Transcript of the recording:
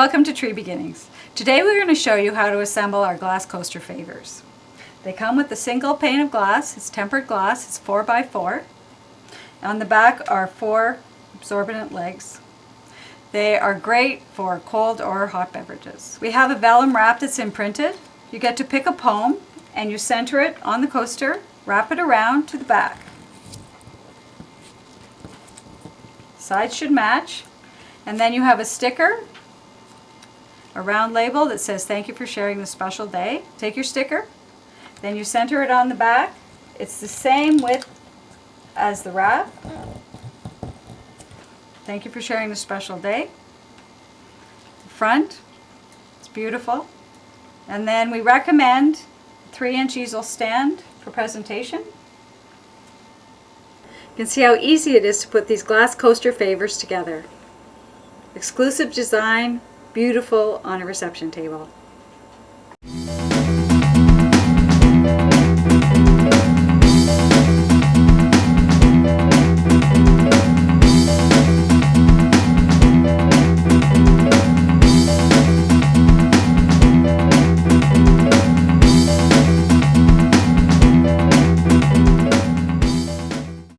Welcome to Tree Beginnings. Today we're going to show you how to assemble our glass coaster favors. They come with a single pane of glass. It's tempered glass. It's 4x4. On the back are 4 absorbent legs. They are great for cold or hot beverages. We have a vellum wrap that's imprinted. You get to pick a poem and you center it on the coaster, wrap it around to the back. Sides should match. And then you have a sticker, a round label that says thank you for sharing this special day. Take your sticker, then you center it on the back. It's the same width as the wrap. Thank you for sharing this special day. Front, it's beautiful. And then we recommend 3-inch easel stand for presentation. You can see how easy it is to put these glass coaster favors together. Exclusive design, beautiful on a reception table.